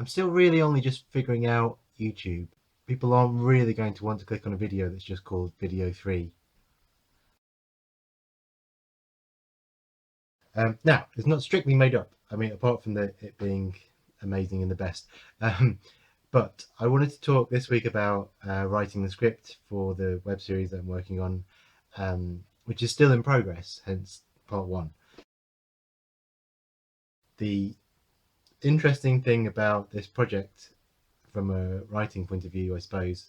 I'm still really only just figuring out YouTube. People aren't really going to want to click on a video that's just called Video 3. Now, it's not strictly made up. I mean, apart from it being amazing and the best. Um, but I wanted to talk this week about writing the script for the web series that I'm working on, which is still in progress, hence part one. The interesting thing about this project, from a writing point of view, I suppose,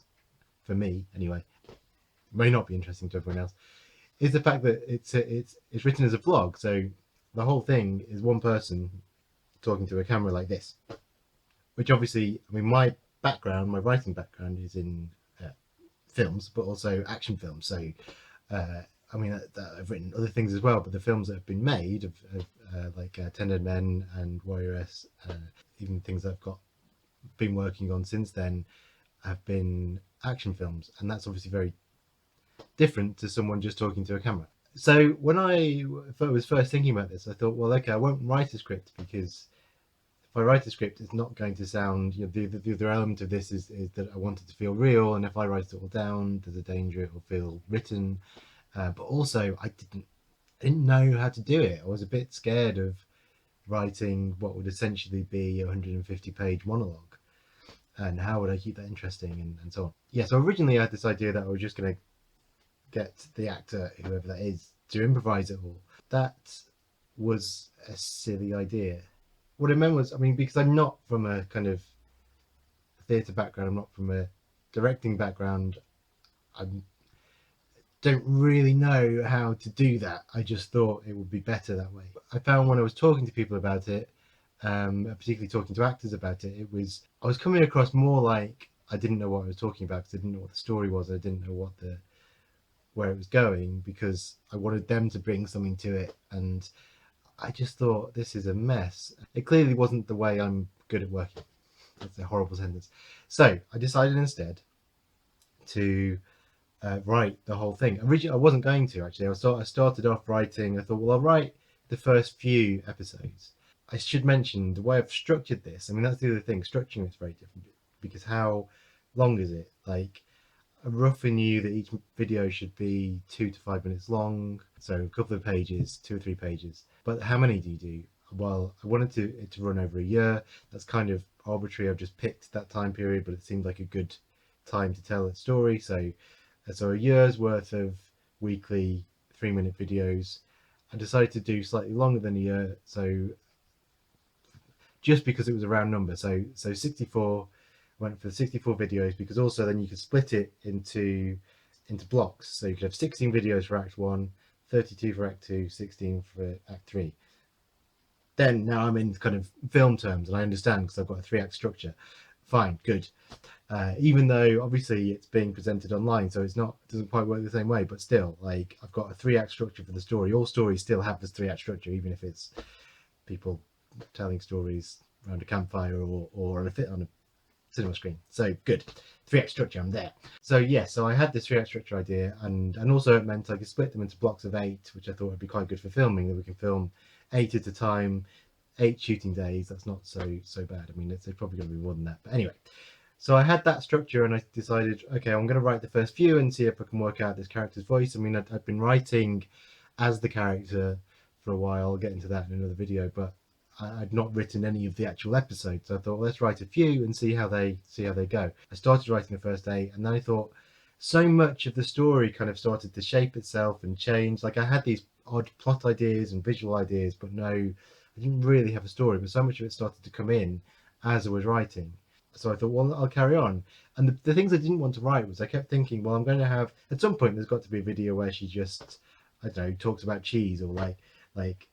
for me anyway, may not be interesting to everyone else, is the fact that it's written as a vlog. So the whole thing is one person talking to a camera like this, which obviously, I mean, my writing background is in films, but also action films. So I mean, I've written other things as well, but the films that have been made like Ten Dead Men and Warrior S, even things that I've been working on since then, have been action films, and that's obviously very different to someone just talking to a camera. So when I was first thinking about this, I thought, well, okay, I won't write a script, because if I write a script, it's not going to sound, the other element of this is that I want it to feel real, and if I write it all down, there's a danger it will feel written. But also, I didn't know how to do it. I was a bit scared of writing what would essentially be a 150-page monologue, and how would I keep that interesting, and so on. Yeah, so originally I had this idea that I was just going to get the actor, whoever that is, to improvise it all. That was a silly idea. What I meant was, I mean, because I'm not from a kind of theatre background, I'm not from a directing background, I don't really know how to do that. I just thought it would be better that way. I found when I was talking to people about it, particularly talking to actors about it, I was coming across more like I didn't know what I was talking about, because I didn't know what the story was. I didn't know where it was going, because I wanted them to bring something to it, and I just thought, this is a mess. It clearly wasn't the way I'm good at working. That's a horrible sentence. So I decided instead to write the whole thing. Originally, I wasn't going to actually. I started off writing. I thought, well, I'll write the first few episodes. I should mention the way I've structured this. I mean, that's the other thing. Structuring is very different, because how long is it? Like, I roughly knew that each video should be 2 to 5 minutes long, so a couple of pages, 2 or 3 pages. But how many do you do? Well, I wanted it to run over a year. That's kind of arbitrary. I've just picked that time period, but it seemed like a good time to tell a story. So a year's worth of weekly 3-minute videos. I decided to do slightly longer than a year, so just because it was a round number. So 64, went for 64 videos, because also then you could split it into blocks. So you could have 16 videos for Act 1, 32 for Act 2, 16 for Act 3. Then now I'm in kind of film terms, and I understand, because I've got a 3-act structure. Fine, good. Even though obviously it's being presented online, so it doesn't quite work the same way, but still, like, I've got a 3-act structure for the story. All stories still have this 3-act structure, even if it's people telling stories around a campfire, or on a cinema screen. So good, 3-act structure, I'm there. So yeah, so I had this 3-act structure idea, and also it meant I could split them into blocks of 8, which I thought would be quite good for filming, that we can film 8 at a time, 8 shooting days. That's not so bad. I mean, it's probably going to be more than that, but anyway. So I had that structure, and I decided, okay, I'm going to write the first few and see if I can work out this character's voice. I mean, I'd been writing as the character for a while. I'll get into that in another video, but I'd not written any of the actual episodes. So I thought, well, let's write a few and see how they go. I started writing the first 8, and then I thought, so much of the story kind of started to shape itself and change. Like, I had these odd plot ideas and visual ideas, but no, I didn't really have a story. But so much of it started to come in as I was writing. So I thought, well, I'll carry on. And the things I didn't want to write was, I kept thinking, well, I'm going to have, at some point, there's got to be a video where she just, I don't know, talks about cheese, or like,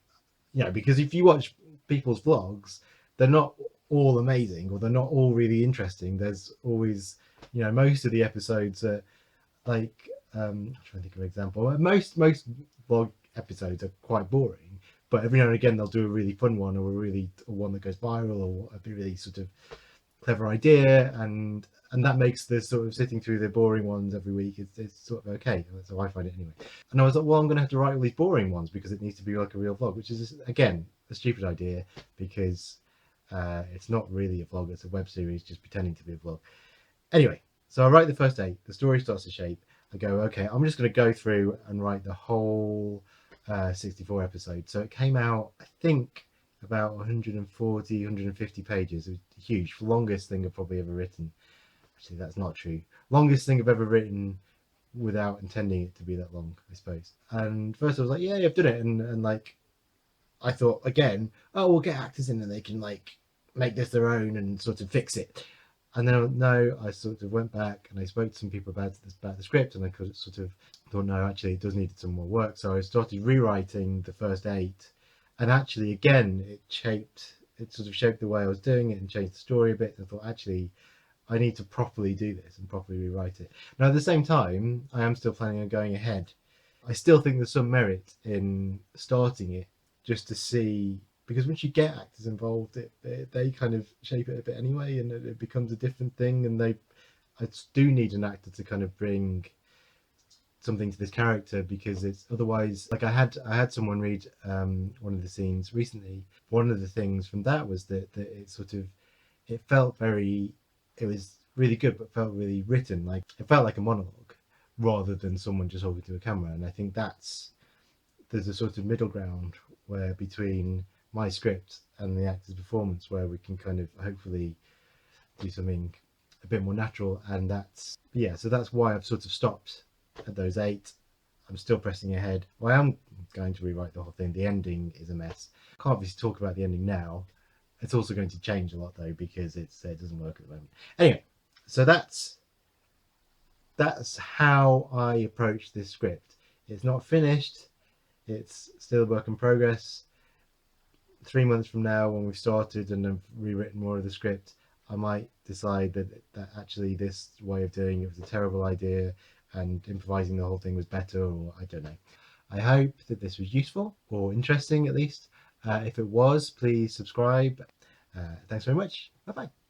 because if you watch people's vlogs, they're not all amazing, or they're not all really interesting. There's always, most of the episodes are like, I'm trying to think of an example. Most vlog episodes are quite boring, but every now and again they'll do a really fun one, or one that goes viral, or a really sort of clever idea, and that makes this sort of sitting through the boring ones every week, it's sort of okay. That's how I find it anyway. And I was like, well, I'm going to have to write all these boring ones, because it needs to be like a real vlog, which is, again, a stupid idea, because It's not really a vlog, it's a web series just pretending to be a vlog. Anyway, so I write the first 8, the story starts to shape. I go, okay, I'm just going to go through and write the whole 64 episodes. So it came out, I think, about 140, 150 pages. It was huge, longest thing I've probably ever written. Actually, that's not true. Longest thing I've ever written without intending it to be that long, I suppose. And first I was like, yeah, I've done it. And like, I thought again, oh, we'll get actors in and they can like make this their own and sort of fix it. And then no, I sort of went back and I spoke to some people about the script, and I could sort of thought, no, actually, it does need some more work. So I started rewriting the first 8, and actually, again, it sort of shaped the way I was doing it and changed the story a bit. And I thought, actually, I need to properly do this and properly rewrite it. Now, at the same time, I am still planning on going ahead. I still think there's some merit in starting it just to see, because once you get actors involved, they kind of shape it a bit anyway, and it becomes a different thing. And I do need an actor to kind of bring something to this character, because it's otherwise, like I had someone read one of the scenes recently. One of the things from that was that it sort of, it felt very, it was really good, but felt really written. Like it felt like a monologue rather than someone just holding to a camera. And I think there's a sort of middle ground where between my script and the actor's performance, where we can kind of hopefully do something a bit more natural. And so that's why I've sort of stopped at those 8. I'm still pressing ahead. Well, I am going to rewrite the whole thing. The ending is a mess. Can't obviously talk about the ending now. It's also going to change a lot though, because it doesn't work at the moment. Anyway, so that's how I approach this script. It's not finished. It's still a work in progress. 3 months from now, when we've started and I've rewritten more of the script, I might decide that actually this way of doing it was a terrible idea and improvising the whole thing was better, or I don't know. I hope that this was useful or interesting at least. If it was, please subscribe. Thanks very much. Bye bye.